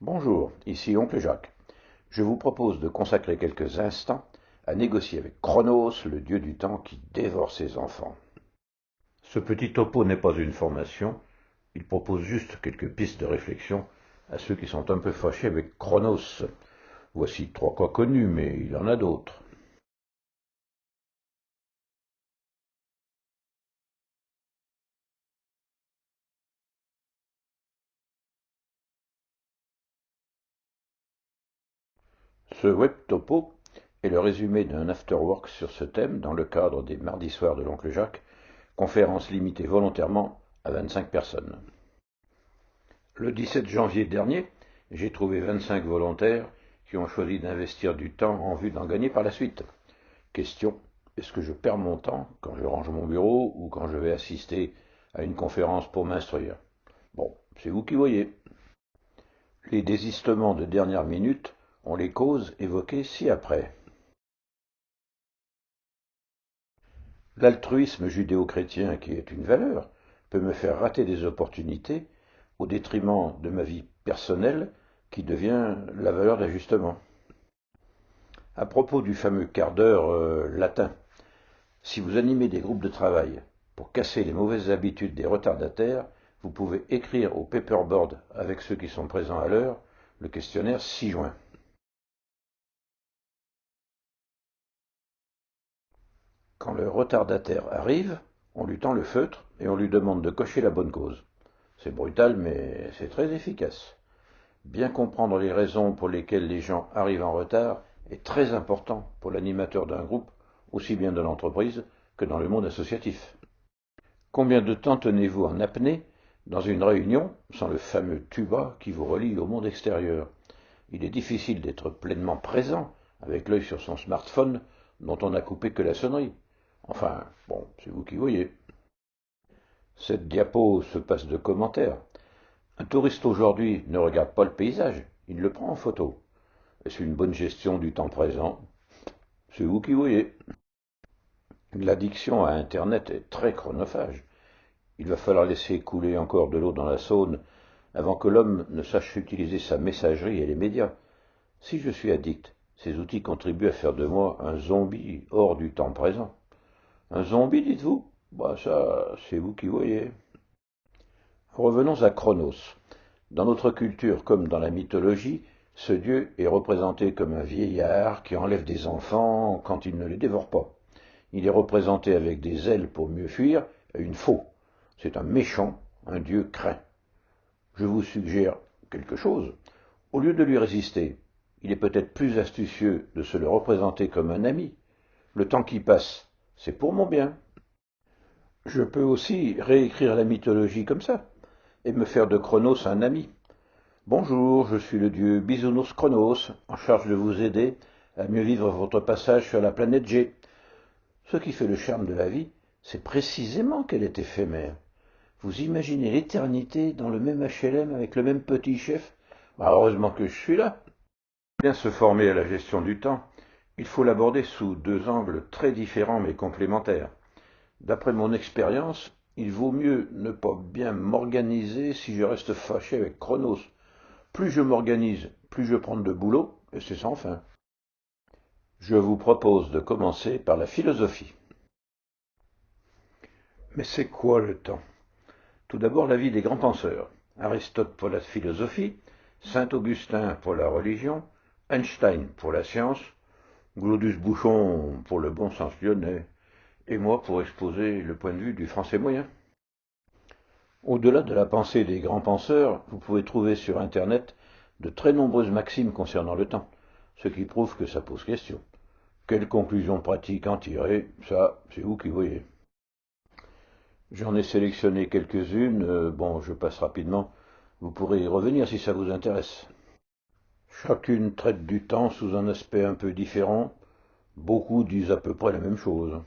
Bonjour, ici Oncle Jacques. Je vous propose de consacrer quelques instants à négocier avec Chronos, le dieu du temps qui dévore ses enfants. Ce petit topo n'est pas une formation, il propose juste quelques pistes de réflexion à ceux qui sont un peu fâchés avec Chronos. Voici trois cas connus, mais il en a d'autres. Ce web topo est le résumé d'un afterwork sur ce thème dans le cadre des mardis soirs de l'Oncle Jacques, conférence limitée volontairement à 25 personnes. Le 17 janvier dernier, j'ai trouvé 25 volontaires qui ont choisi d'investir du temps en vue d'en gagner par la suite. Question, est-ce que je perds mon temps quand je range mon bureau ou quand je vais assister à une conférence pour m'instruire? Bon, c'est vous qui voyez. Les désistements de dernière minute ont les causes évoquées ci-après. L'altruisme judéo-chrétien, qui est une valeur, peut me faire rater des opportunités au détriment de ma vie personnelle, qui devient la valeur d'ajustement. À propos du fameux quart d'heure latin, si vous animez des groupes de travail pour casser les mauvaises habitudes des retardataires, vous pouvez écrire au paperboard avec ceux qui sont présents à l'heure le questionnaire 6 juin. Quand le retardataire arrive, on lui tend le feutre et on lui demande de cocher la bonne cause. C'est brutal, mais c'est très efficace. Bien comprendre les raisons pour lesquelles les gens arrivent en retard est très important pour l'animateur d'un groupe, aussi bien de l'entreprise que dans le monde associatif. Combien de temps tenez-vous en apnée dans une réunion sans le fameux tuba qui vous relie au monde extérieur? Il est difficile d'être pleinement présent avec l'œil sur son smartphone dont on n'a coupé que la sonnerie. Enfin, bon, c'est vous qui voyez. Cette diapo se passe de commentaires. Un touriste aujourd'hui ne regarde pas le paysage, il le prend en photo. Est-ce une bonne gestion du temps présent? C'est vous qui voyez. L'addiction à Internet est très chronophage. Il va falloir laisser couler encore de l'eau dans la Saône avant que l'homme ne sache utiliser sa messagerie et les médias. Si je suis addict, ces outils contribuent à faire de moi un zombie hors du temps présent. Un zombie, dites-vous? Bah ça, c'est vous qui voyez. Revenons à Chronos. Dans notre culture comme dans la mythologie, ce dieu est représenté comme un vieillard qui enlève des enfants quand il ne les dévore pas. Il est représenté avec des ailes pour mieux fuir et une faux. C'est un méchant, un dieu craint. Je vous suggère quelque chose. Au lieu de lui résister, il est peut-être plus astucieux de se le représenter comme un ami. Le temps qui passe, c'est pour mon bien. Je peux aussi réécrire la mythologie comme ça, et me faire de Chronos un ami. Bonjour, je suis le dieu Bisounours Chronos, en charge de vous aider à mieux vivre votre passage sur la planète G. Ce qui fait le charme de la vie, c'est précisément qu'elle est éphémère. Vous imaginez l'éternité dans le même HLM avec le même petit chef? Bah, heureusement que je suis là. Pour bien se former à la gestion du temps, il faut l'aborder sous deux angles très différents mais complémentaires. D'après mon expérience, il vaut mieux ne pas bien m'organiser si je reste fâché avec Chronos. Plus je m'organise, plus je prends de boulot, et c'est sans fin. Je vous propose de commencer par la philosophie. Mais c'est quoi le temps? Tout d'abord la vie des grands penseurs. Aristote pour la philosophie, Saint-Augustin pour la religion, Einstein pour la science, Glodus Bouchon pour le bon sens lyonnais, et moi pour exposer le point de vue du français moyen. Au-delà de la pensée des grands penseurs, vous pouvez trouver sur Internet de très nombreuses maximes concernant le temps, ce qui prouve que ça pose question. Quelles conclusions pratiques en tirer? Ça, c'est vous qui voyez. J'en ai sélectionné quelques-unes, bon, je passe rapidement, vous pourrez y revenir si ça vous intéresse. Chacune traite du temps sous un aspect un peu différent, beaucoup disent à peu près la même chose.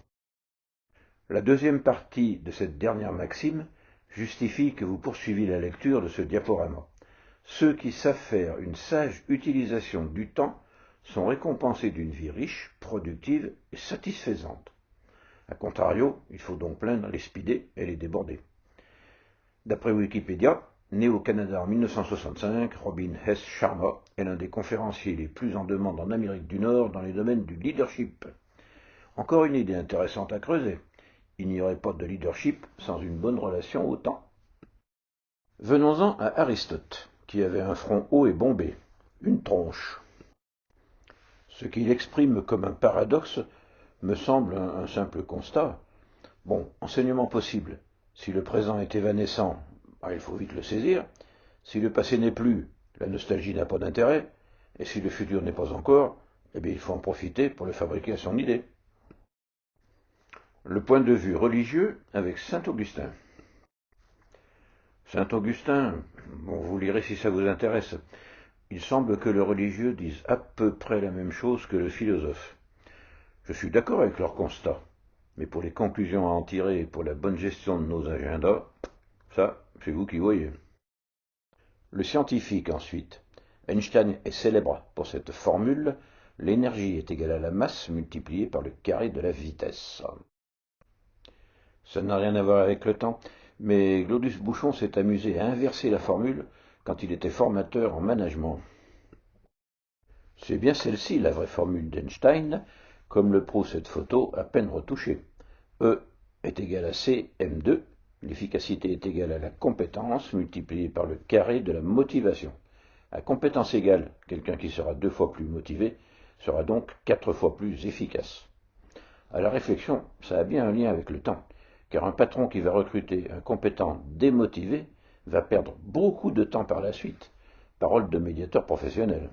La deuxième partie de cette dernière maxime justifie que vous poursuiviez la lecture de ce diaporama. Ceux qui savent faire une sage utilisation du temps sont récompensés d'une vie riche, productive et satisfaisante. A contrario, il faut donc plaindre les speedés et les débordés. D'après Wikipédia, Né au Canada en 1965, Robin S. Sharma est l'un des conférenciers les plus en demande en Amérique du Nord dans les domaines du leadership. Encore une idée intéressante à creuser. Il n'y aurait pas de leadership sans une bonne relation au temps. Venons-en à Aristote, qui avait un front haut et bombé, une tronche. Ce qu'il exprime comme un paradoxe me semble un simple constat. Bon, enseignement possible. Si le présent est évanescent, il faut vite le saisir. Si le passé n'est plus, la nostalgie n'a pas d'intérêt. Et si le futur n'est pas encore, il faut en profiter pour le fabriquer à son idée. Le point de vue religieux avec saint Augustin. Saint Augustin, vous lirez si ça vous intéresse. Il semble que le religieux dise à peu près la même chose que le philosophe. Je suis d'accord avec leur constat. Mais pour les conclusions à en tirer et pour la bonne gestion de nos agendas, ça, c'est vous qui voyez. Le scientifique, ensuite. Einstein est célèbre pour cette formule, l'énergie est égale à la masse multipliée par le carré de la vitesse. Ça n'a rien à voir avec le temps, mais Glodus Bouchon s'est amusé à inverser la formule quand il était formateur en management. C'est bien celle-ci la vraie formule d'Einstein, comme le prouve cette photo à peine retouchée. E est égal à C, M2, l'efficacité est égale à la compétence multipliée par le carré de la motivation. À compétence égale, quelqu'un qui sera 2 fois plus motivé sera donc 4 fois plus efficace. À la réflexion, ça a bien un lien avec le temps, car un patron qui va recruter un compétent démotivé va perdre beaucoup de temps par la suite. Parole de médiateur professionnel.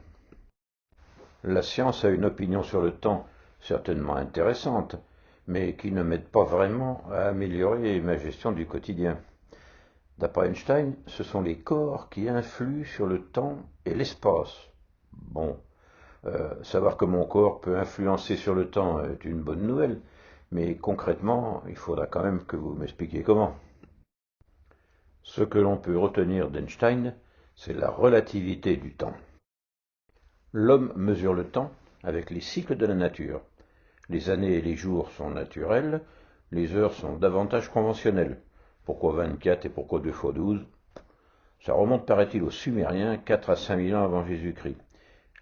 La science a une opinion sur le temps certainement intéressante, mais qui ne m'aide pas vraiment à améliorer ma gestion du quotidien. D'après Einstein, ce sont les corps qui influent sur le temps et l'espace. Bon, savoir que mon corps peut influencer sur le temps est une bonne nouvelle, mais concrètement, il faudra quand même que vous m'expliquiez comment. Ce que l'on peut retenir d'Einstein, c'est la relativité du temps. L'homme mesure le temps avec les cycles de la nature. Les années et les jours sont naturels, les heures sont davantage conventionnelles. Pourquoi 24 et pourquoi 2 fois 12? Ça remonte, paraît-il, aux Sumériens, 4 à 5000 ans avant Jésus-Christ.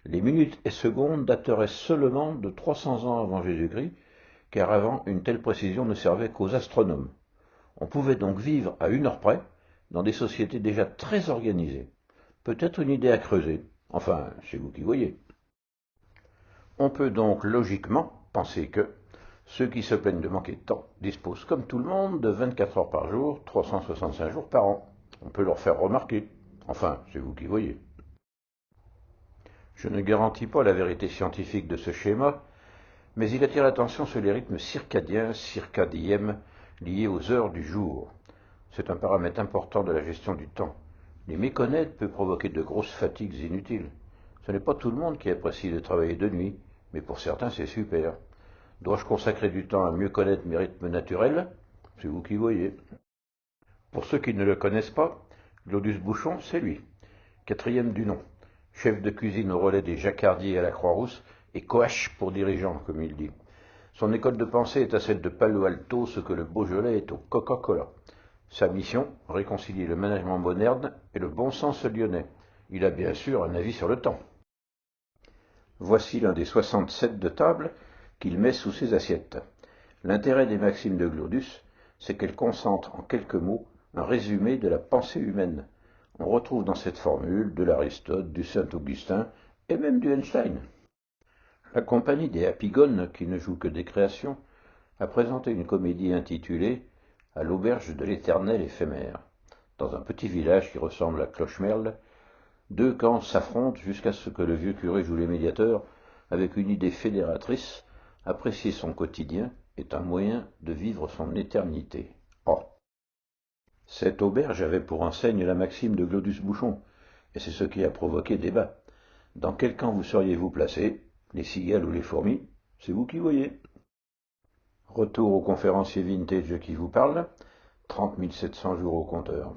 Les minutes et secondes dateraient seulement de 300 ans avant Jésus-Christ, car avant, une telle précision ne servait qu'aux astronomes. On pouvait donc vivre à 1 heure près, dans des sociétés déjà très organisées. Peut-être une idée à creuser. Enfin, c'est vous qui voyez. On peut donc logiquement penser que ceux qui se plaignent de manquer de temps disposent comme tout le monde de 24 heures par jour, 365 jours par an. On peut leur faire remarquer. Enfin, c'est vous qui voyez. Je ne garantis pas la vérité scientifique de ce schéma, mais il attire l'attention sur les rythmes circadiens liés aux heures du jour. C'est un paramètre important de la gestion du temps. Les méconnaître peut provoquer de grosses fatigues inutiles. Ce n'est pas tout le monde qui apprécie de travailler de nuit, mais pour certains c'est super. Dois-je consacrer du temps à mieux connaître mes rythmes naturels? C'est vous qui voyez. Pour ceux qui ne le connaissent pas, Glodus Bouchon, c'est lui. 4e du nom. Chef de cuisine au relais des Jacquardiers à la Croix-Rousse et coach pour dirigeant, comme il dit. Son école de pensée est à celle de Palo Alto, ce que le Beaujolais est au Coca-Cola. Sa mission, réconcilier le management moderne et le bon sens lyonnais. Il a bien sûr un avis sur le temps. Voici l'un des 67 de table qu'il met sous ses assiettes. L'intérêt des maximes de Glodus, c'est qu'elles concentrent en quelques mots un résumé de la pensée humaine. On retrouve dans cette formule de l'Aristote, du Saint-Augustin et même du Einstein. La compagnie des Happygones, qui ne joue que des créations, a présenté une comédie intitulée « À l'auberge de l'éternel éphémère ». Dans un petit village qui ressemble à Clochemerle, 2 camps s'affrontent jusqu'à ce que le vieux curé joue les médiateurs avec une idée fédératrice, apprécier son quotidien est un moyen de vivre son éternité. Oh. Cette auberge avait pour enseigne la maxime de Glodus Bouchon, et c'est ce qui a provoqué débat. Dans quel camp vous seriez-vous placé, les cigales ou les fourmis? C'est vous qui voyez. Retour au conférencier vintage qui vous parle, 30 700 jours au compteur.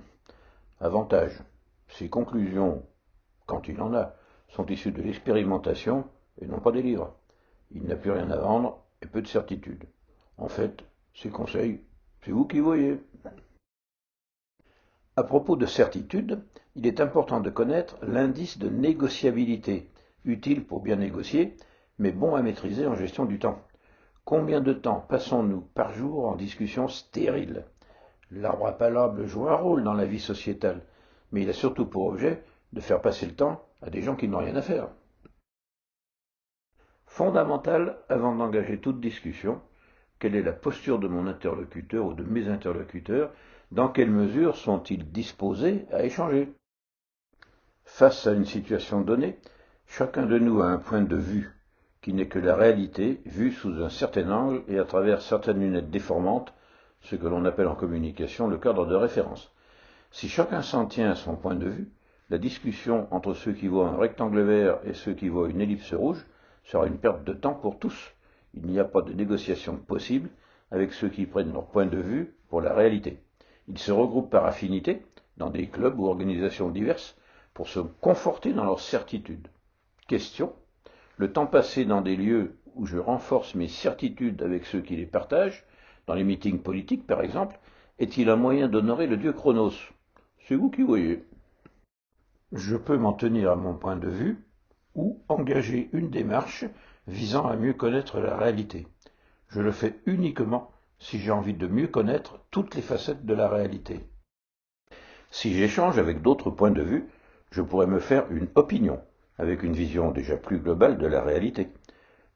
Avantage, ces conclusions, quand il en a, sont issues de l'expérimentation et non pas des livres. Il n'a plus rien à vendre et peu de certitude. En fait, ces conseils, c'est vous qui voyez. À propos de certitude, il est important de connaître l'indice de négociabilité, utile pour bien négocier, mais bon à maîtriser en gestion du temps. Combien de temps passons-nous par jour en discussion stérile? L'arbre à palabre joue un rôle dans la vie sociétale, mais il a surtout pour objet de faire passer le temps à des gens qui n'ont rien à faire. Fondamental, avant d'engager toute discussion, quelle est la posture de mon interlocuteur ou de mes interlocuteurs? Dans quelle mesure sont-ils disposés à échanger? Face à une situation donnée, chacun de nous a un point de vue, qui n'est que la réalité vue sous un certain angle et à travers certaines lunettes déformantes, ce que l'on appelle en communication le cadre de référence. Si chacun s'en tient à son point de vue, la discussion entre ceux qui voient un rectangle vert et ceux qui voient une ellipse rouge sera une perte de temps pour tous. Il n'y a pas de négociation possible avec ceux qui prennent leur point de vue pour la réalité. Ils se regroupent par affinité dans des clubs ou organisations diverses pour se conforter dans leur certitude. Question: le temps passé dans des lieux où je renforce mes certitudes avec ceux qui les partagent, dans les meetings politiques par exemple, est-il un moyen d'honorer le dieu Chronos? C'est vous qui voyez. Je peux m'en tenir à mon point de vue ou engager une démarche visant à mieux connaître la réalité. Je le fais uniquement si j'ai envie de mieux connaître toutes les facettes de la réalité. Si j'échange avec d'autres points de vue, je pourrais me faire une opinion, avec une vision déjà plus globale de la réalité.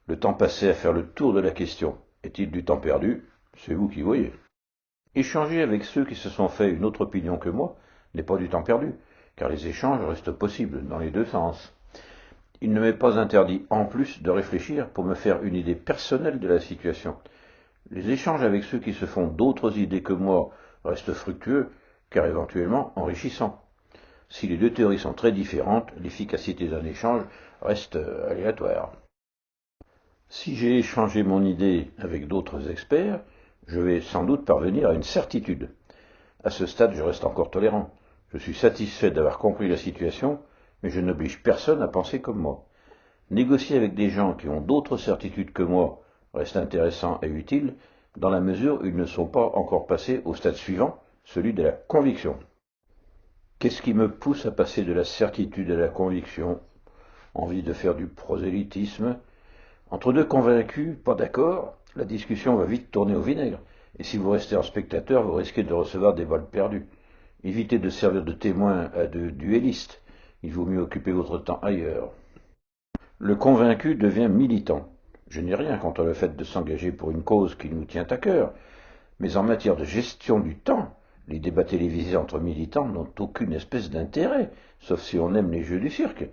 Le temps passé à faire le tour de la question, est-il du temps perdu? C'est vous qui voyez. Échanger avec ceux qui se sont fait une autre opinion que moi n'est pas du temps perdu, car les échanges restent possibles dans les deux sens. Il ne m'est pas interdit en plus de réfléchir pour me faire une idée personnelle de la situation. Les échanges avec ceux qui se font d'autres idées que moi restent fructueux, car éventuellement enrichissants. Si les deux théories sont très différentes, l'efficacité d'un échange reste aléatoire. Si j'ai échangé mon idée avec d'autres experts, je vais sans doute parvenir à une certitude. À ce stade, je reste encore tolérant. Je suis satisfait d'avoir compris la situation, mais je n'oblige personne à penser comme moi. Négocier avec des gens qui ont d'autres certitudes que moi reste intéressant et utile, dans la mesure où ils ne sont pas encore passés au stade suivant, celui de la conviction. Qu'est-ce qui me pousse à passer de la certitude à la conviction? Envie de faire du prosélytisme? Entre deux convaincus, pas d'accord, la discussion va vite tourner au vinaigre, et si vous restez en spectateur, vous risquez de recevoir des balles perdues. Évitez de servir de témoin à de duellistes, il vaut mieux occuper votre temps ailleurs. Le convaincu devient militant. Je n'ai rien contre le fait de s'engager pour une cause qui nous tient à cœur, mais en matière de gestion du temps, les débats télévisés entre militants n'ont aucune espèce d'intérêt, sauf si on aime les jeux du cirque.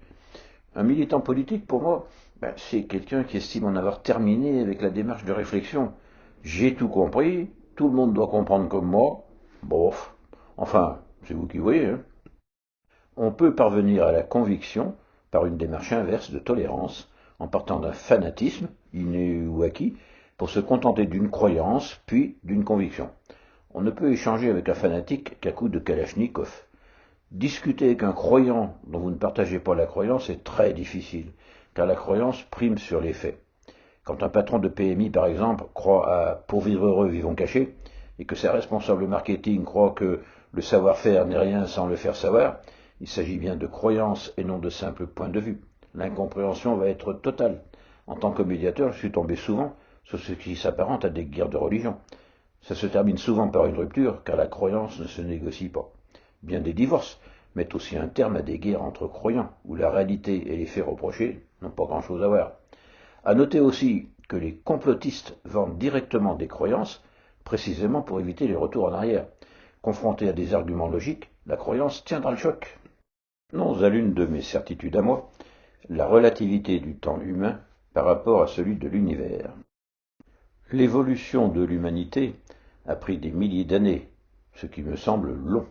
Un militant politique, pour moi, c'est quelqu'un qui estime en avoir terminé avec la démarche de réflexion. J'ai tout compris, tout le monde doit comprendre comme moi. Bof. Enfin, c'est vous qui voyez. Hein. On peut parvenir à la conviction par une démarche inverse de tolérance, en partant d'un fanatisme, inné ou acquis, pour se contenter d'une croyance, puis d'une conviction. On ne peut échanger avec un fanatique qu'à coup de Kalachnikov. Discuter avec un croyant dont vous ne partagez pas la croyance est très difficile, car la croyance prime sur les faits. Quand un patron de PMI, par exemple, croit à « pour vivre heureux, vivons cachés », et que ses responsables marketing croient que le savoir-faire n'est rien sans le faire savoir, il s'agit bien de croyances et non de simples points de vue. L'incompréhension va être totale. En tant que médiateur, je suis tombé souvent sur ce qui s'apparente à des guerres de religion. Ça se termine souvent par une rupture, car la croyance ne se négocie pas. Bien des divorces mettent aussi un terme à des guerres entre croyants, où la réalité et les faits reprochés n'ont pas grand-chose à voir. À noter aussi que les complotistes vendent directement des croyances, précisément pour éviter les retours en arrière. Confrontés à des arguments logiques, la croyance tiendra le choc. Non à l'une de mes certitudes à moi, la relativité du temps humain par rapport à celui de l'univers. L'évolution de l'humanité a pris des milliers d'années, ce qui me semble long.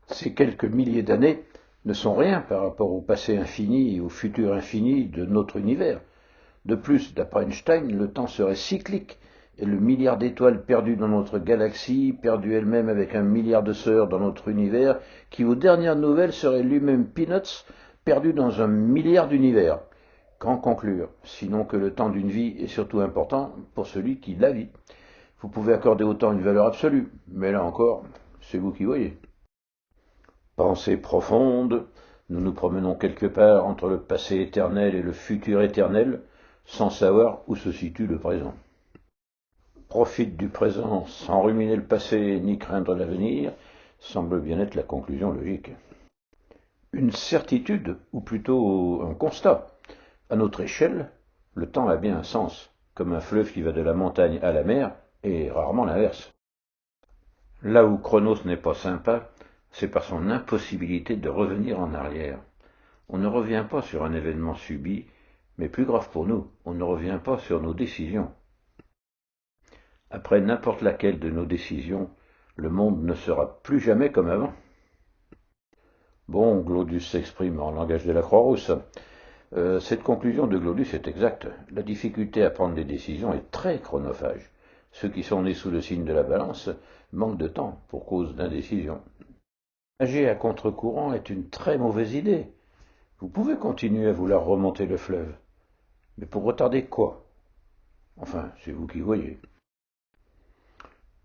Ces quelques milliers d'années ne sont rien par rapport au passé infini et au futur infini de notre univers. De plus, d'après Einstein, le temps serait cyclique et le milliard d'étoiles perdues dans notre galaxie, perdues elles-mêmes avec un milliard de sœurs dans notre univers, qui aux dernières nouvelles serait lui-même Peanuts, perdu dans un milliard d'univers. Qu'en conclure, sinon que le temps d'une vie est surtout important pour celui qui la vit. Vous pouvez accorder au temps une valeur absolue, mais là encore, c'est vous qui voyez. Pensée profonde, nous nous promenons quelque part entre le passé éternel et le futur éternel, sans savoir où se situe le présent. Profite du présent sans ruminer le passé ni craindre l'avenir, semble bien être la conclusion logique. Une certitude, ou plutôt un constat. À notre échelle, le temps a bien un sens, comme un fleuve qui va de la montagne à la mer, et rarement l'inverse. Là où Chronos n'est pas sympa, c'est par son impossibilité de revenir en arrière. On ne revient pas sur un événement subi, mais plus grave pour nous, on ne revient pas sur nos décisions. Après n'importe laquelle de nos décisions, le monde ne sera plus jamais comme avant. Bon, Glodus s'exprime en langage de la Croix-Rousse. Cette conclusion de Glodus est exacte. La difficulté à prendre des décisions est très chronophage. Ceux qui sont nés sous le signe de la balance manquent de temps pour cause d'indécision. Nager à contre-courant est une très mauvaise idée. Vous pouvez continuer à vouloir remonter le fleuve. Mais pour retarder quoi? Enfin, c'est vous qui voyez.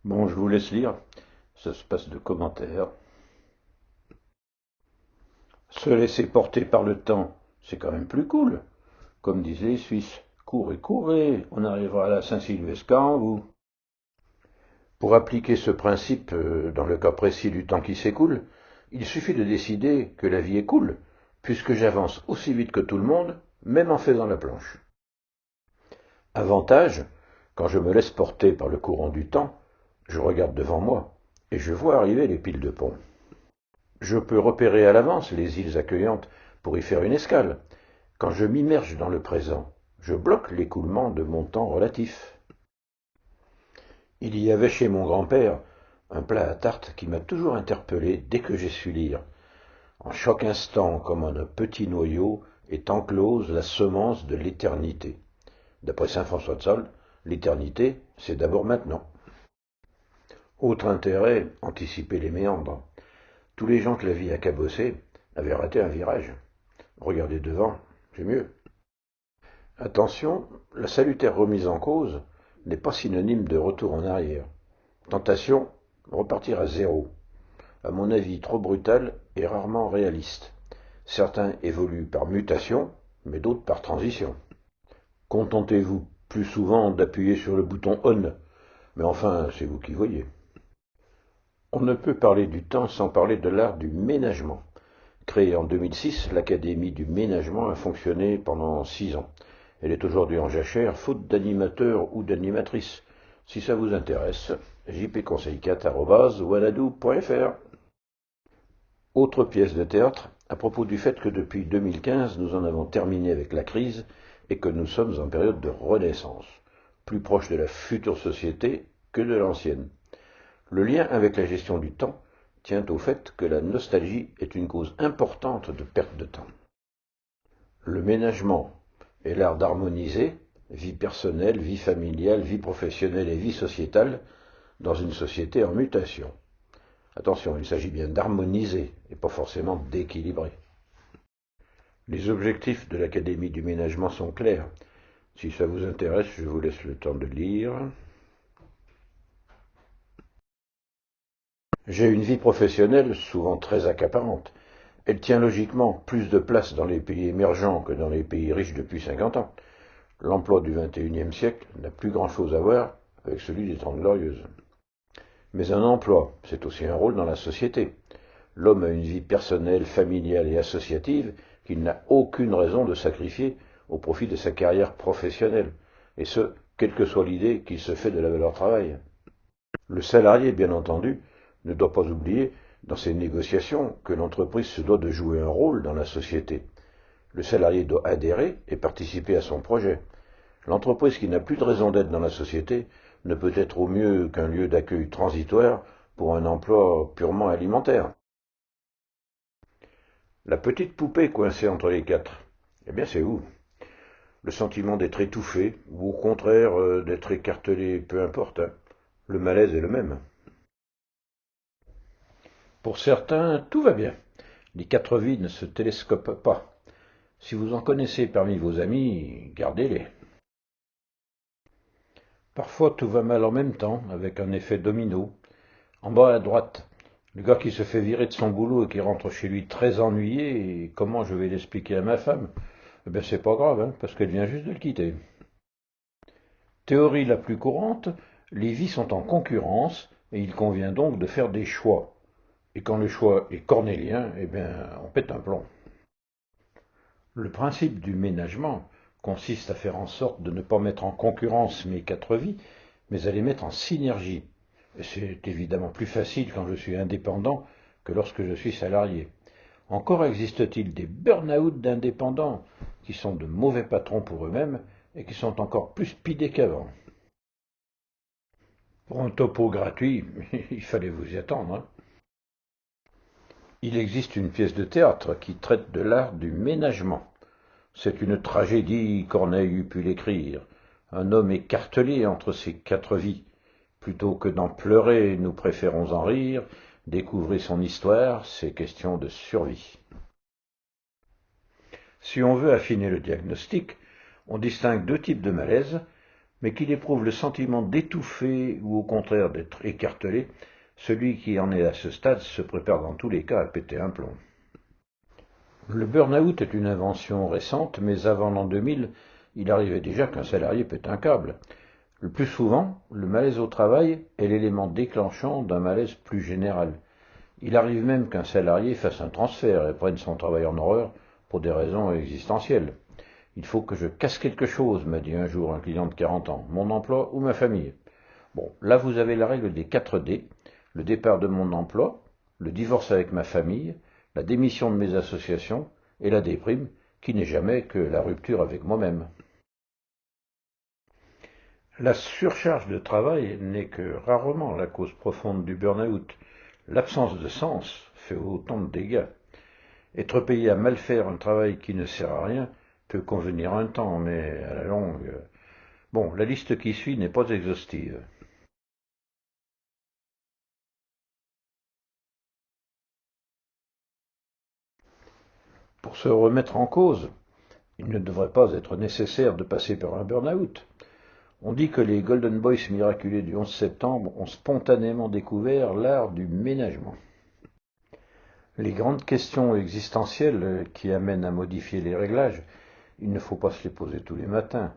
Bon, je vous laisse lire. Ça se passe de commentaires. Se laisser porter par le temps, c'est quand même plus cool. Comme disent les Suisses, courez, courez, on arrivera à la Saint-Sylvestre quand vous. Pour appliquer ce principe dans le cas précis du temps qui s'écoule, il suffit de décider que la vie est cool, puisque j'avance aussi vite que tout le monde, même en faisant la planche. Avantage, quand je me laisse porter par le courant du temps, je regarde devant moi, et je vois arriver les piles de pont. Je peux repérer à l'avance les îles accueillantes pour y faire une escale. Quand je m'immerge dans le présent, je bloque l'écoulement de mon temps relatif. Il y avait chez mon grand-père un plat à tarte qui m'a toujours interpellé dès que j'ai su lire. En chaque instant, comme en un petit noyau, est enclose la semence de l'éternité. D'après saint François de Sales, l'éternité, c'est d'abord maintenant. Autre intérêt, anticiper les méandres. Tous les gens que la vie a cabossés avaient raté un virage. Regardez devant, c'est mieux. Attention, la salutaire remise en cause n'est pas synonyme de retour en arrière. Tentation, repartir à zéro. À mon avis, trop brutal et rarement réaliste. Certains évoluent par mutation, mais d'autres par transition. Contentez-vous plus souvent d'appuyer sur le bouton on, mais enfin, c'est vous qui voyez. On ne peut parler du temps sans parler de l'art du ménagement. Créée en 2006, l'Académie du ménagement a fonctionné pendant 6 ans. Elle est aujourd'hui en jachère, faute d'animateurs ou d'animatrices. Si ça vous intéresse, jpconseil4@wanadoo.fr. Autre pièce de théâtre, à propos du fait que depuis 2015, nous en avons terminé avec la crise et que nous sommes en période de renaissance, plus proche de la future société que de l'ancienne. Le lien avec la gestion du temps tient au fait que la nostalgie est une cause importante de perte de temps. Le ménagement est l'art d'harmoniser vie personnelle, vie familiale, vie professionnelle et vie sociétale dans une société en mutation. Attention, il s'agit bien d'harmoniser et pas forcément d'équilibrer. Les objectifs de l'Académie du ménagement sont clairs. Si ça vous intéresse, je vous laisse le temps de lire. J'ai une vie professionnelle souvent très accaparante. Elle tient logiquement plus de place dans les pays émergents que dans les pays riches depuis 50 ans. L'emploi du XXIe siècle n'a plus grand-chose à voir avec celui des Trente Glorieuses. Mais un emploi, c'est aussi un rôle dans la société. L'homme a une vie personnelle, familiale et associative qu'il n'a aucune raison de sacrifier au profit de sa carrière professionnelle, et ce, quelle que soit l'idée qu'il se fait de la valeur travail. Le salarié, bien entendu, ne doit pas oublier, dans ces négociations, que l'entreprise se doit de jouer un rôle dans la société. Le salarié doit adhérer et participer à son projet. L'entreprise qui n'a plus de raison d'être dans la société ne peut être au mieux qu'un lieu d'accueil transitoire pour un emploi purement alimentaire. La petite poupée coincée entre les quatre, eh bien c'est vous. Le sentiment d'être étouffé, ou au contraire d'être écartelé, peu importe, hein. Le malaise est le même. Pour certains, tout va bien. Les quatre vies ne se télescopent pas. Si vous en connaissez parmi vos amis, gardez-les. Parfois tout va mal en même temps, avec un effet domino. En bas à droite, Le gars qui se fait virer de son boulot et qui rentre chez lui très ennuyé, et comment je vais l'expliquer à ma femme? Eh bien, c'est pas grave, hein, parce qu'elle vient juste de le quitter. Théorie la plus courante, les vies sont en concurrence et il convient donc de faire des choix. Et quand le choix est cornélien, eh bien, on pète un plomb. Le principe du ménagement consiste à faire en sorte de ne pas mettre en concurrence mes quatre vies, mais à les mettre en synergie. Et c'est évidemment plus facile quand je suis indépendant que lorsque je suis salarié. Encore existe-t-il des burn-out d'indépendants qui sont de mauvais patrons pour eux-mêmes et qui sont encore plus speedés qu'avant. Pour un topo gratuit, il fallait vous y attendre, hein. Il existe une pièce de théâtre qui traite de l'art du ménagement. C'est une tragédie, Corneille eût pu l'écrire. Un homme écartelé entre ses quatre vies. Plutôt que d'en pleurer, nous préférons en rire. Découvrez son histoire, c'est question de survie. Si on veut affiner le diagnostic, on distingue deux types de malaise, mais qu'il éprouve le sentiment d'étouffer ou au contraire d'être écartelé, celui qui en est à ce stade se prépare dans tous les cas à péter un plomb. Le burn-out est une invention récente, mais avant l'an 2000, il arrivait déjà qu'un salarié pète un câble. Le plus souvent, le malaise au travail est l'élément déclenchant d'un malaise plus général. Il arrive même qu'un salarié fasse un transfert et prenne son travail en horreur pour des raisons existentielles. Il faut que je casse quelque chose, m'a dit un jour un client de 40 ans, mon emploi ou ma famille. Bon, là vous avez la règle des 4 D, le départ de mon emploi, le divorce avec ma famille, la démission de mes associations et la déprime, qui n'est jamais que la rupture avec moi-même. La surcharge de travail n'est que rarement la cause profonde du burn-out. L'absence de sens fait autant de dégâts. Être payé à mal faire un travail qui ne sert à rien peut convenir un temps, mais à la longue. Bon, la liste qui suit n'est pas exhaustive. Pour se remettre en cause, il ne devrait pas être nécessaire de passer par un burn-out. On dit que les Golden Boys miraculés du 11 septembre ont spontanément découvert l'art du ménagement. Les grandes questions existentielles qui amènent à modifier les réglages, il ne faut pas se les poser tous les matins.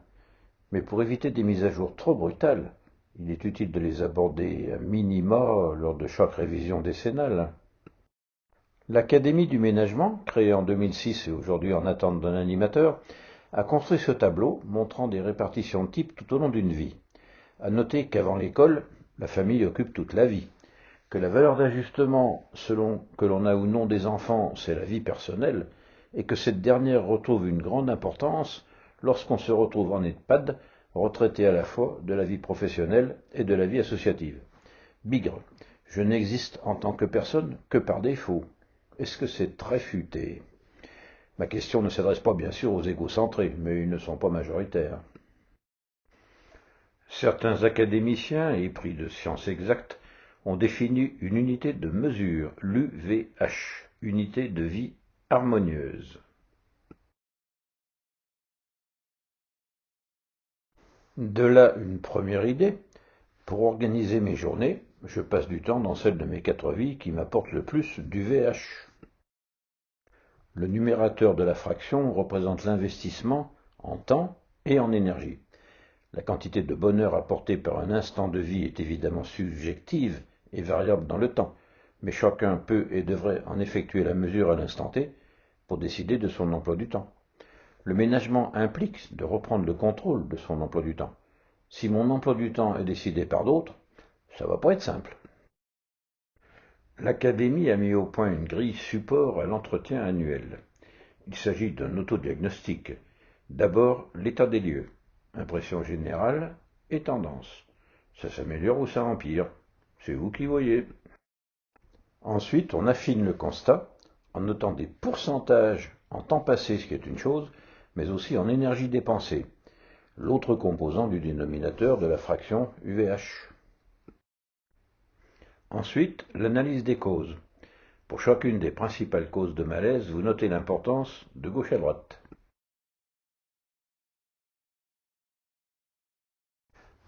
Mais pour éviter des mises à jour trop brutales, il est utile de les aborder à minima lors de chaque révision décennale. L'Académie du ménagement, créée en 2006 et aujourd'hui en attente d'un animateur, a construit ce tableau montrant des répartitions types tout au long d'une vie. À noter qu'avant l'école, la famille occupe toute la vie, que la valeur d'ajustement, selon que l'on a ou non des enfants, c'est la vie personnelle, et que cette dernière retrouve une grande importance lorsqu'on se retrouve en EHPAD, retraité à la fois de la vie professionnelle et de la vie associative. Bigre, je n'existe en tant que personne que par défaut. Est-ce que c'est très futé? Ma question ne s'adresse pas bien sûr aux égocentrés, mais ils ne sont pas majoritaires. Certains académiciens épris de sciences exactes ont défini une unité de mesure, l'UVH, unité de vie harmonieuse. De là une première idée. Pour organiser mes journées, je passe du temps dans celle de mes quatre vies qui m'apporte le plus d'UVH. Le numérateur de la fraction représente l'investissement en temps et en énergie. La quantité de bonheur apportée par un instant de vie est évidemment subjective et variable dans le temps, mais chacun peut et devrait en effectuer la mesure à l'instant T pour décider de son emploi du temps. Le ménagement implique de reprendre le contrôle de son emploi du temps. Si mon emploi du temps est décidé par d'autres, ça va pas être simple. L'Académie a mis au point une grille support à l'entretien annuel. Il s'agit d'un autodiagnostic. D'abord, l'état des lieux, impression générale et tendance. Ça s'améliore ou ça empire. C'est vous qui voyez. Ensuite, on affine le constat en notant des pourcentages en temps passé, ce qui est une chose, mais aussi en énergie dépensée, l'autre composant du dénominateur de la fraction UVH. Ensuite, l'analyse des causes. Pour chacune des principales causes de malaise, vous notez l'importance de gauche à droite.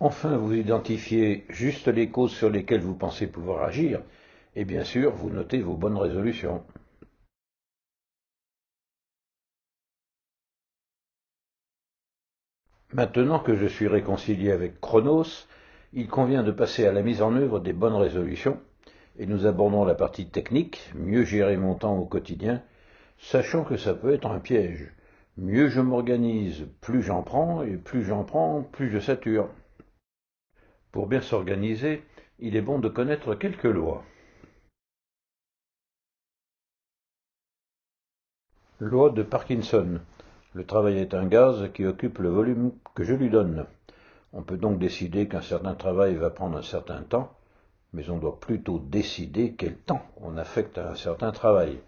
Enfin, vous identifiez juste les causes sur lesquelles vous pensez pouvoir agir Et bien sûr, vous notez vos bonnes résolutions. Maintenant que je suis réconcilié avec Chronos, il convient de passer à la mise en œuvre des bonnes résolutions, et nous abordons la partie technique, mieux gérer mon temps au quotidien, sachant que ça peut être un piège. Mieux je m'organise, plus j'en prends, et plus j'en prends, plus je sature. Pour bien s'organiser, il est bon de connaître quelques lois. Loi de Parkinson. Le travail est un gaz qui occupe le volume que je lui donne. On peut donc décider qu'un certain travail va prendre un certain temps, mais on doit plutôt décider quel temps on affecte à un certain travail.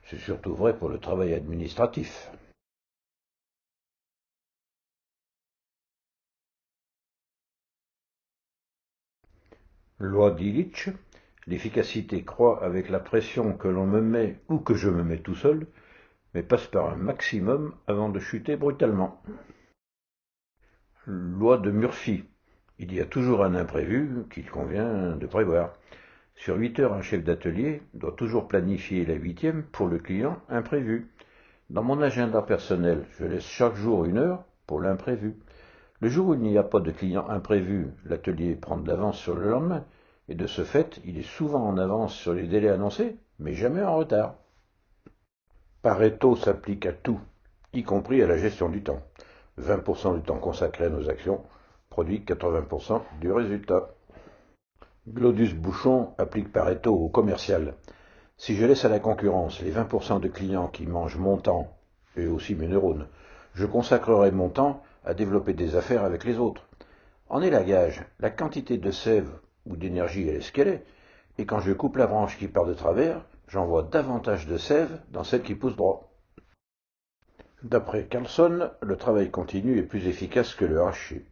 C'est surtout vrai pour le travail administratif. Loi d'Illich. L'efficacité croît avec la pression que l'on me met ou que je me mets tout seul, mais passe par un maximum avant de chuter brutalement. Loi de Murphy. Il y a toujours un imprévu qu'il convient de prévoir. Sur 8 heures, un chef d'atelier doit toujours planifier la huitième pour le client imprévu. Dans mon agenda personnel, je laisse chaque jour 1 heure pour l'imprévu. Le jour où il n'y a pas de client imprévu, l'atelier prend de l'avance sur le lendemain, et de ce fait, il est souvent en avance sur les délais annoncés, mais jamais en retard. Pareto s'applique à tout, y compris à la gestion du temps. 20% du temps consacré à nos actions produit 80% du résultat. Glodus Bouchon applique Pareto au commercial. Si je laisse à la concurrence les 20% de clients qui mangent mon temps, et aussi mes neurones, je consacrerai mon temps à développer des affaires avec les autres. En est la gage, la quantité de sève ou d'énergie elle est ce qu'elle est, et quand je coupe la branche qui part de travers, j'envoie davantage de sève dans celle qui pousse droit. D'après Carlson, le travail continu est plus efficace que le haché.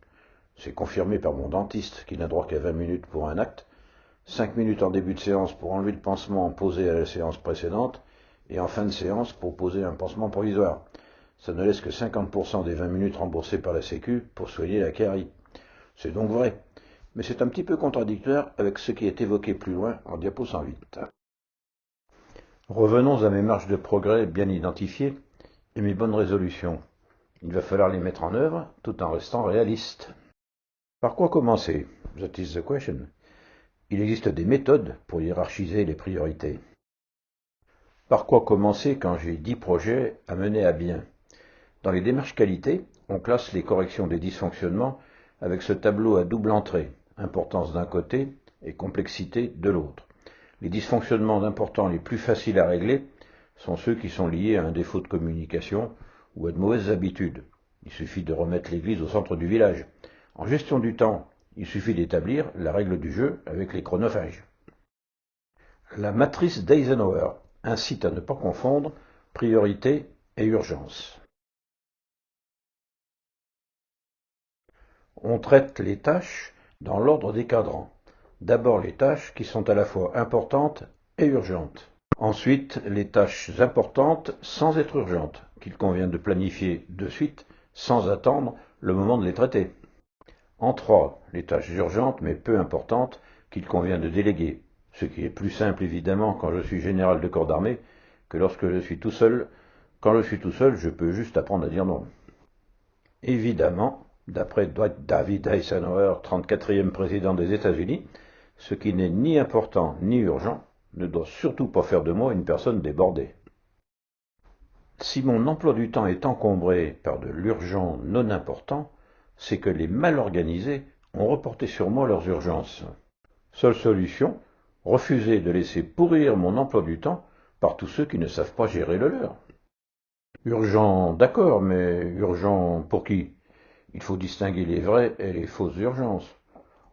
C'est confirmé par mon dentiste qui n'a droit qu'à 20 minutes pour un acte, 5 minutes en début de séance pour enlever le pansement posé à la séance précédente, et en fin de séance pour poser un pansement provisoire. Ça ne laisse que 50% des 20 minutes remboursées par la Sécu pour soigner la carie. C'est donc vrai, mais c'est un petit peu contradictoire avec ce qui est évoqué plus loin en diapo 108. Revenons à mes marges de progrès bien identifiées et mes bonnes résolutions. Il va falloir les mettre en œuvre tout en restant réaliste. Par quoi commencer? That is the question. Il existe des méthodes pour hiérarchiser les priorités. Par quoi commencer quand j'ai 10 projets à mener à bien? Dans les démarches qualité, on classe les corrections des dysfonctionnements avec ce tableau à double entrée, importance d'un côté et complexité de l'autre. Les dysfonctionnements importants les plus faciles à régler sont ceux qui sont liés à un défaut de communication ou à de mauvaises habitudes. Il suffit de remettre l'église au centre du village. En gestion du temps, il suffit d'établir la règle du jeu avec les chronophages. La matrice d'Eisenhower incite à ne pas confondre priorité et urgence. On traite les tâches dans l'ordre des cadrans. D'abord les tâches qui sont à la fois importantes et urgentes. Ensuite, les tâches importantes sans être urgentes, qu'il convient de planifier de suite sans attendre le moment de les traiter. En 3, les tâches urgentes mais peu importantes qu'il convient de déléguer, ce qui est plus simple évidemment quand je suis général de corps d'armée que lorsque je suis tout seul. Quand je suis tout seul, je peux juste apprendre à dire non. Évidemment, d'après Dwight David Eisenhower, 34e président des États-Unis, ce qui n'est ni important ni urgent ne doit surtout pas faire de moi une personne débordée. Si mon emploi du temps est encombré par de l'urgent non important, c'est que les mal organisés ont reporté sur moi leurs urgences. Seule solution, refuser de laisser pourrir mon emploi du temps par tous ceux qui ne savent pas gérer le leur. Urgent, d'accord, mais urgent pour qui? Il faut distinguer les vraies et les fausses urgences.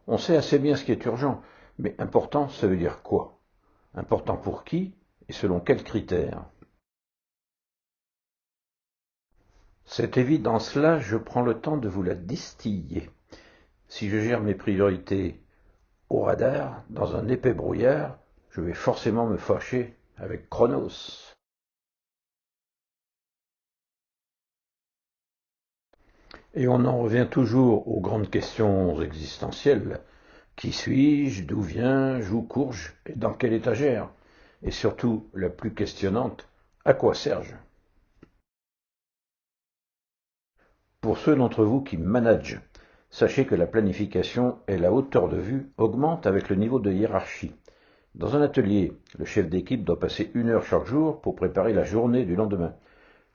On sait assez bien ce qui est urgent, mais important, ça veut dire quoi? Important pour qui et selon quels critères? Cette évidence-là, je prends le temps de vous la distiller. Si je gère mes priorités au radar, dans un épais brouillard, je vais forcément me fâcher avec Chronos. Et on en revient toujours aux grandes questions existentielles. Qui suis-je? D'où viens-je? Où cours-je? Et dans quelle étagère? Et surtout, la plus questionnante, à quoi sers-je? Pour ceux d'entre vous qui managent, sachez que la planification et la hauteur de vue augmentent avec le niveau de hiérarchie. Dans un atelier, le chef d'équipe doit passer 1 heure chaque jour pour préparer la journée du lendemain.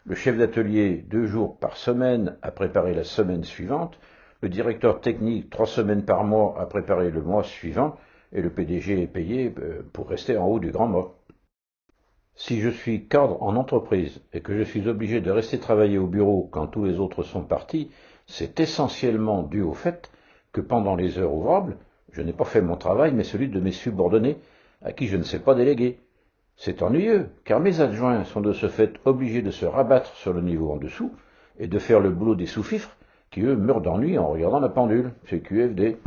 Le chef d'atelier 2 jours par semaine à préparer la semaine suivante, le directeur technique 3 semaines par mois à préparer le mois suivant, et le PDG est payé pour rester en haut du grand mât. Si je suis cadre en entreprise et que je suis obligé de rester travailler au bureau quand tous les autres sont partis, c'est essentiellement dû au fait que pendant les heures ouvrables, je n'ai pas fait mon travail mais celui de mes subordonnés à qui je ne sais pas déléguer. C'est ennuyeux, car mes adjoints sont de ce fait obligés de se rabattre sur le niveau en dessous et de faire le boulot des sous-fifres qui, eux, meurent d'ennui en regardant la pendule. C'est QFD.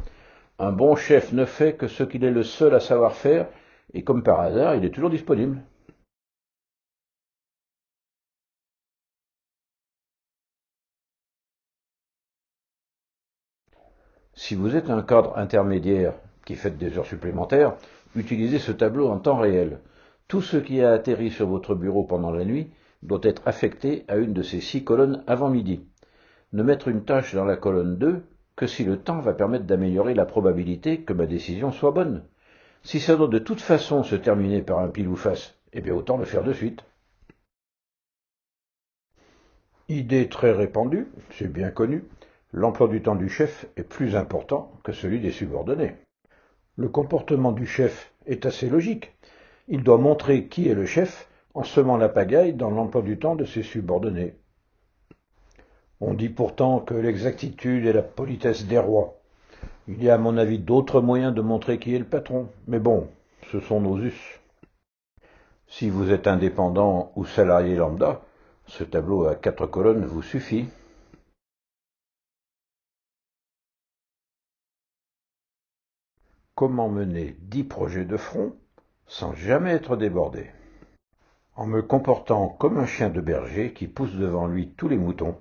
Un bon chef ne fait que ce qu'il est le seul à savoir faire, et comme par hasard, il est toujours disponible. Si vous êtes un cadre intermédiaire qui fait des heures supplémentaires, utilisez ce tableau en temps réel. Tout ce qui a atterri sur votre bureau pendant la nuit doit être affecté à une de ces 6 colonnes avant midi. Ne mettre une tâche dans la colonne 2 que si le temps va permettre d'améliorer la probabilité que ma décision soit bonne. Si ça doit de toute façon se terminer par un pile ou face, eh bien autant le faire de suite. Idée très répandue, c'est bien connu, l'emploi du temps du chef est plus important que celui des subordonnés. Le comportement du chef est assez logique. Il doit montrer qui est le chef en semant la pagaille dans l'emploi du temps de ses subordonnés. On dit pourtant que l'exactitude est la politesse des rois. Il y a à mon avis d'autres moyens de montrer qui est le patron. Mais bon, ce sont nos us. Si vous êtes indépendant ou salarié lambda, ce tableau à 4 colonnes vous suffit. Comment mener 10 projets de front sans jamais être débordé? En me comportant comme un chien de berger qui pousse devant lui tous les moutons.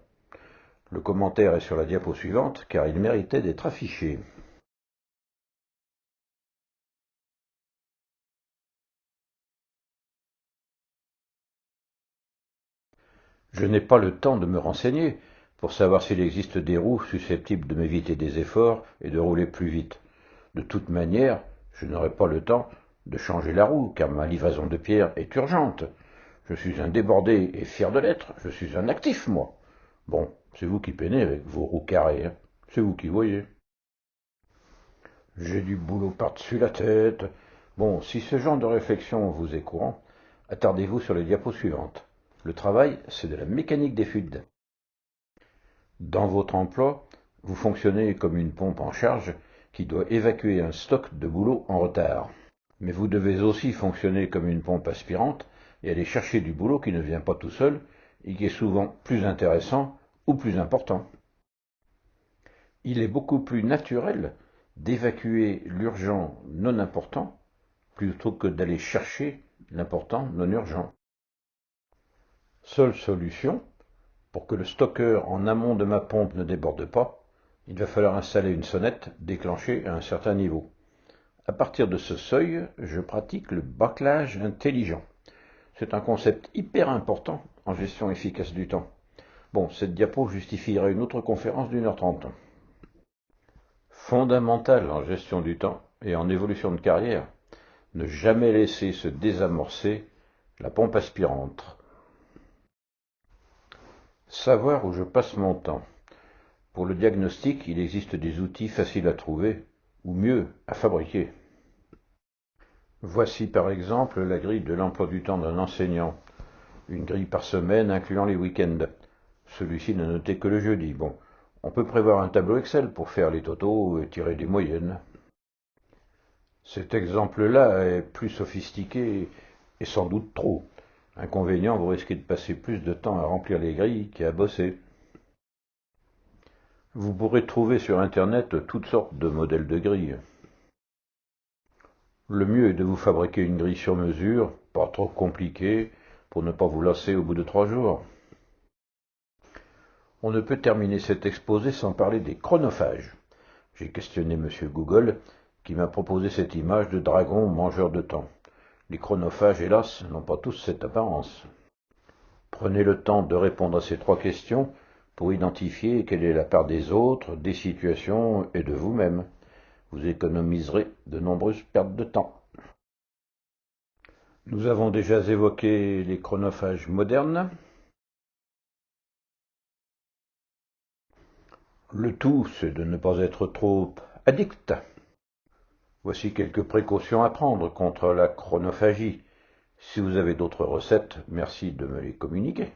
Le commentaire est sur la diapo suivante car il méritait d'être affiché. Je n'ai pas le temps de me renseigner pour savoir s'il existe des roues susceptibles de m'éviter des efforts et de rouler plus vite. De toute manière, je n'aurai pas le temps de changer la roue car ma livraison de pierres est urgente. Je suis un débordé et fier de l'être. Je suis un actif, moi. Bon, c'est vous qui peinez avec vos roues carrées, hein. C'est vous qui voyez. J'ai du boulot par-dessus la tête. Bon, si ce genre de réflexion vous est courant, attardez-vous sur les diapos suivantes. Le travail, c'est de la mécanique des fuites. Dans votre emploi, vous fonctionnez comme une pompe en charge qui doit évacuer un stock de boulot en retard. Mais vous devez aussi fonctionner comme une pompe aspirante et aller chercher du boulot qui ne vient pas tout seul et qui est souvent plus intéressant ou plus important. Il est beaucoup plus naturel d'évacuer l'urgent non important plutôt que d'aller chercher l'important non urgent. Seule solution, pour que le stockeur en amont de ma pompe ne déborde pas, il va falloir installer une sonnette déclenchée à un certain niveau. À partir de ce seuil, je pratique le bâclage intelligent. C'est un concept hyper important en gestion efficace du temps. Bon, cette diapo justifierait une autre conférence d'1h30. Fondamental en gestion du temps et en évolution de carrière, ne jamais laisser se désamorcer la pompe aspirante. Savoir où je passe mon temps. Pour le diagnostic, il existe des outils faciles à trouver, ou mieux, à fabriquer. Voici par exemple la grille de l'emploi du temps d'un enseignant. Une grille par semaine incluant les week-ends. Celui-ci n'a noté que le jeudi. Bon, on peut prévoir un tableau Excel pour faire les totaux et tirer des moyennes. Cet exemple-là est plus sophistiqué et sans doute trop. Inconvénient, vous risquez de passer plus de temps à remplir les grilles qu'à bosser. Vous pourrez trouver sur Internet toutes sortes de modèles de grilles. Le mieux est de vous fabriquer une grille sur mesure, pas trop compliquée, pour ne pas vous lasser au bout de 3 jours. On ne peut terminer cet exposé sans parler des chronophages. J'ai questionné M. Google, qui m'a proposé cette image de dragon mangeur de temps. Les chronophages, hélas, n'ont pas tous cette apparence. Prenez le temps de répondre à ces 3 questions pour identifier quelle est la part des autres, des situations et de vous-même. Vous économiserez de nombreuses pertes de temps. Nous avons déjà évoqué les chronophages modernes. Le tout, c'est de ne pas être trop addict. Voici quelques précautions à prendre contre la chronophagie. Si vous avez d'autres recettes, merci de me les communiquer.